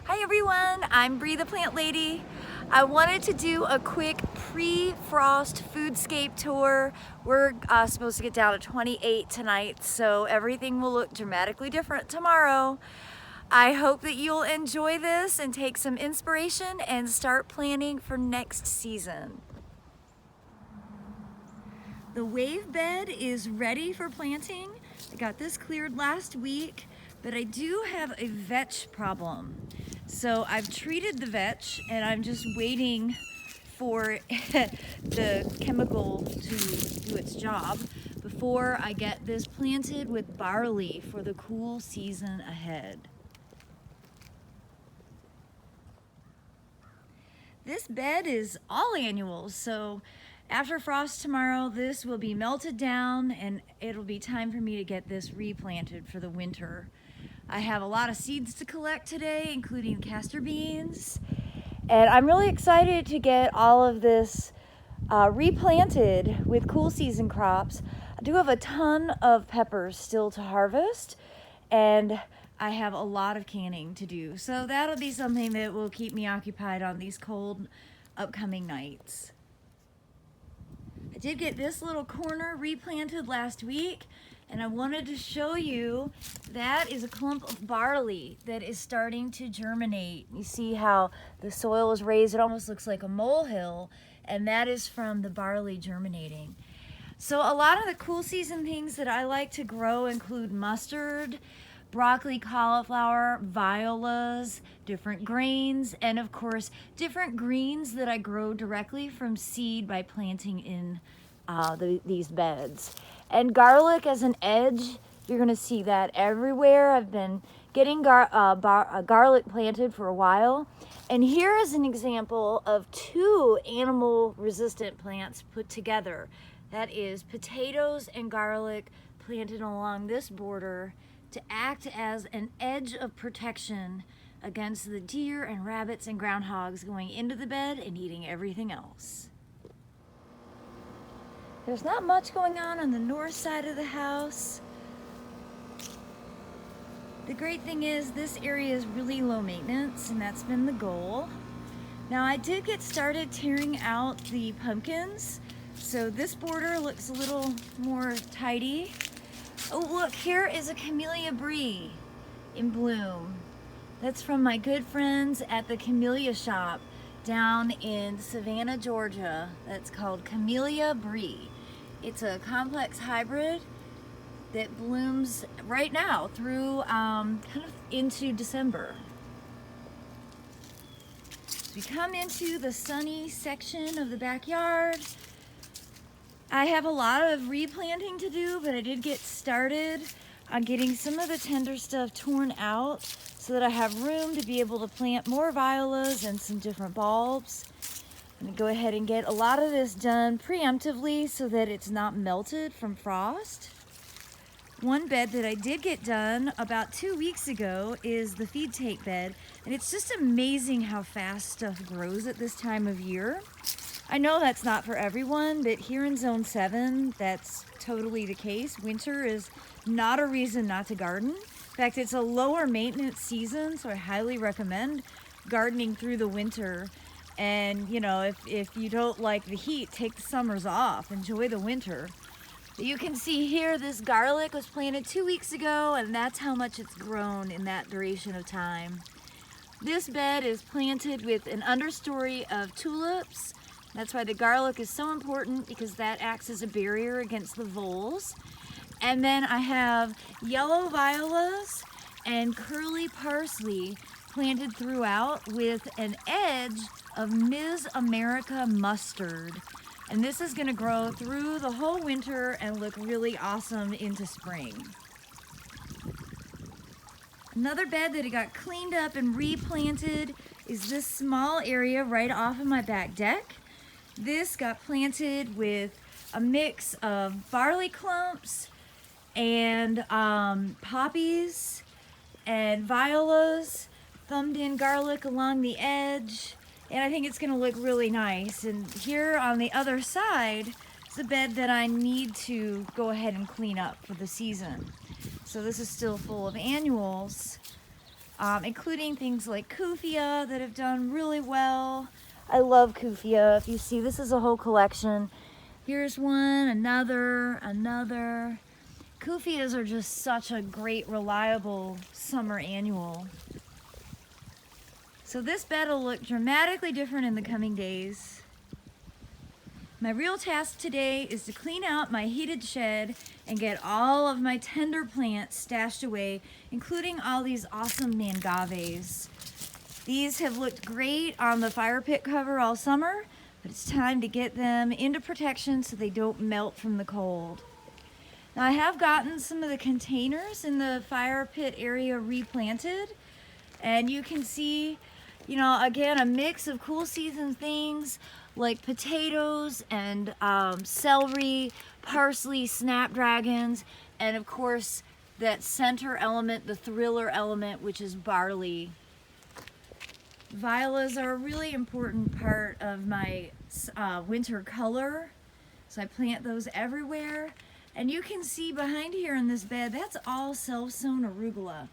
Hi everyone, I'm Bree the Plant Lady. I wanted to do a quick pre-frost Foodscape tour. We're supposed to get down to 28 tonight, so everything will look dramatically different tomorrow. I hope that you'll enjoy this and take some inspiration and start planning for next season. The wave bed is ready for planting. I got this cleared last week, but I do have a vetch problem. So I've treated the vetch and I'm just waiting for the chemical to do its job before I get this planted with barley for the cool season ahead. This bed is all annuals, so after frost tomorrow, this will be melted down and it'll be time for me to get this replanted for the winter. I have a lot of seeds to collect today, including castor beans, and I'm really excited to get all of this replanted with cool season crops. I do have a ton of peppers still to harvest, and I have a lot of canning to do. So that'll be something that will keep me occupied on these cold upcoming nights. I did get this little corner replanted last week, and I wanted to show you that is a clump of barley that is starting to germinate. You see how the soil is raised, it almost looks like a molehill, and that is from the barley germinating. So a lot of the cool season things that I like to grow include mustard, broccoli, cauliflower, violas, different grains, and of course different greens that I grow directly from seed by planting in these beds. And garlic as an edge, you're gonna see that everywhere. I've been getting garlic planted for a while. And here is an example of two animal resistant plants put together. That is potatoes and garlic planted along this border to act as an edge of protection against the deer and rabbits and groundhogs going into the bed and eating everything else. There's not much going on the north side of the house. The great thing is this area is really low maintenance, and that's been the goal. Now I did get started tearing out the pumpkins, so this border looks a little more tidy. Oh look, here is a Camellia Brie in bloom. That's from my good friends at the Camellia Shop down in Savannah, Georgia. That's called Camellia Brie. It's a complex hybrid that blooms right now through kind of into December. We come into the sunny section of the backyard. I have a lot of replanting to do, but I did get started on getting some of the tender stuff torn out so that I have room to be able to plant more violas and some different bulbs. I'm gonna go ahead and get a lot of this done preemptively so that it's not melted from frost. One bed that I did get done about 2 weeks ago is the feed take bed, and it's just amazing how fast stuff grows at this time of year. I know that's not for everyone, but here in Zone 7, that's totally the case. Winter is not a reason not to garden. In fact, it's a lower maintenance season, so I highly recommend gardening through the winter. And, you know, if you don't like the heat, take the summers off. Enjoy the winter. But you can see here, this garlic was planted 2 weeks ago, and that's how much it's grown in that duration of time. This bed is planted with an understory of tulips. That's why the garlic is so important, because that acts as a barrier against the voles. And then I have yellow violas and curly parsley planted throughout with an edge of Ms. America mustard. And this is gonna grow through the whole winter and look really awesome into spring. Another bed that I got cleaned up and replanted is this small area right off of my back deck. This got planted with a mix of barley clumps and poppies and violas, thumbed in garlic along the edge, and I think it's gonna look really nice. And here on the other side is a bed that I need to go ahead and clean up for the season. So this is still full of annuals. including things like Kufia that have done really well. I love Kufia. If you see, this is a whole collection. Here's one, another. Kufias are just such a great, reliable summer annual. So this bed will look dramatically different in the coming days. My real task today is to clean out my heated shed and get all of my tender plants stashed away, including all these awesome mangaves. These have looked great on the fire pit cover all summer, but it's time to get them into protection so they don't melt from the cold. Now I have gotten some of the containers in the fire pit area replanted, and you can see, you know, again, a mix of cool season things like potatoes and celery, parsley, snapdragons, and of course that center element, the thriller element, which is barley. Violas are a really important part of my winter color, so I plant those everywhere. And you can see behind here in this bed, that's all self-sown arugula.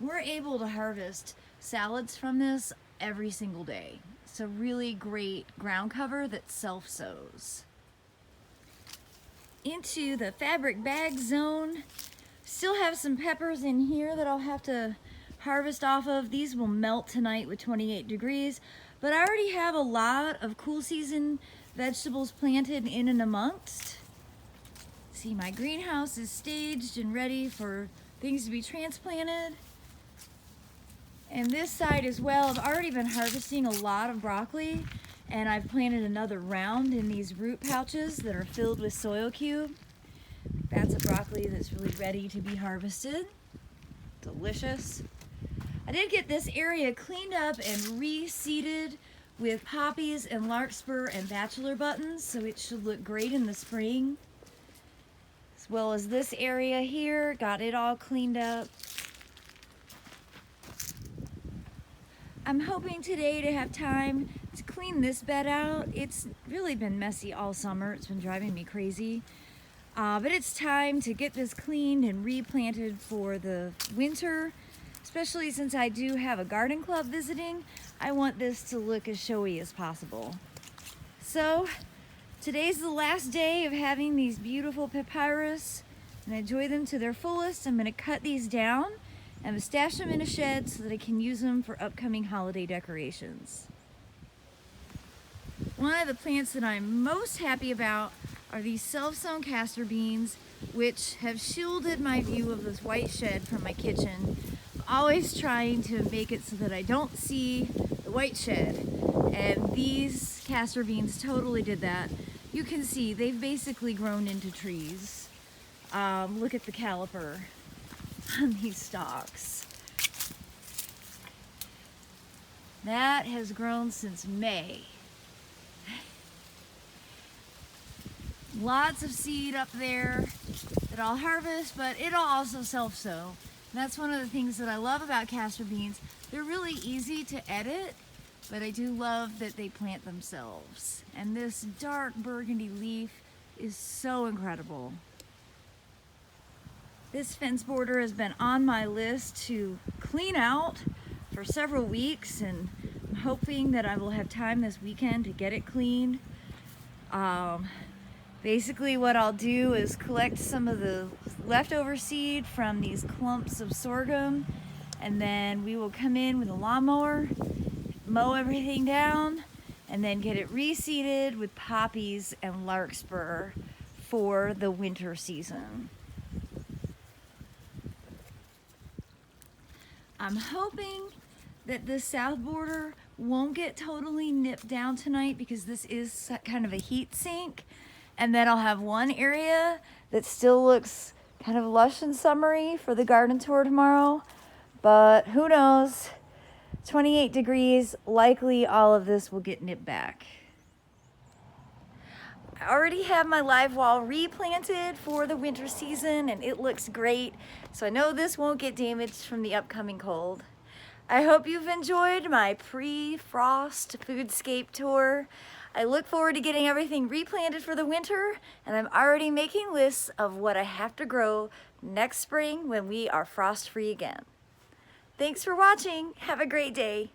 We're able to harvest salads from this every single day. It's a really great ground cover that self-sows. Into the fabric bag zone. Still have some peppers in here that I'll have to harvest off of. These will melt tonight with 28 degrees, but I already have a lot of cool season vegetables planted in and amongst. See, my greenhouse is staged and ready for things to be transplanted. And this side as well, I've already been harvesting a lot of broccoli, and I've planted another round in these root pouches that are filled with soil cube. That's a broccoli that's really ready to be harvested. Delicious. I did get this area cleaned up and reseeded with poppies and larkspur and bachelor buttons, so it should look great in the spring. As well as this area here, got it all cleaned up. I'm hoping today to have time to clean this bed out. It's really been messy all summer. It's been driving me crazy. But it's time to get this cleaned and replanted for the winter, especially since I do have a garden club visiting. I want this to look as showy as possible. So today's the last day of having these beautiful papyrus, and I enjoy them to their fullest. I'm going to cut these down and stash them in a shed so that I can use them for upcoming holiday decorations. One of the plants that I'm most happy about are these self-sown castor beans, which have shielded my view of this white shed from my kitchen. I'm always trying to make it so that I don't see the white shed, and these castor beans totally did that. You can see they've basically grown into trees. Look at the caliper on these stalks. That has grown since May. Lots of seed up there that I'll harvest, but it'll also self-sow. That's one of the things that I love about castor beans. They're really easy to edit, but I do love that they plant themselves. And this dark burgundy leaf is so incredible. This fence border has been on my list to clean out for several weeks, and I'm hoping that I will have time this weekend to get it cleaned. Basically what I'll do is collect some of the leftover seed from these clumps of sorghum, and then we will come in with a lawnmower, mow everything down, and then get it reseeded with poppies and larkspur for the winter season. I'm hoping that this south border won't get totally nipped down tonight because this is kind of a heat sink. And then I'll have one area that still looks kind of lush and summery for the garden tour tomorrow. But who knows? 28 degrees, likely all of this will get nipped back. I already have my live wall replanted for the winter season, and it looks great. So I know this won't get damaged from the upcoming cold. I hope you've enjoyed my pre-frost Foodscape tour. I look forward to getting everything replanted for the winter, and I'm already making lists of what I have to grow next spring when we are frost-free again. Thanks for watching. Have a great day.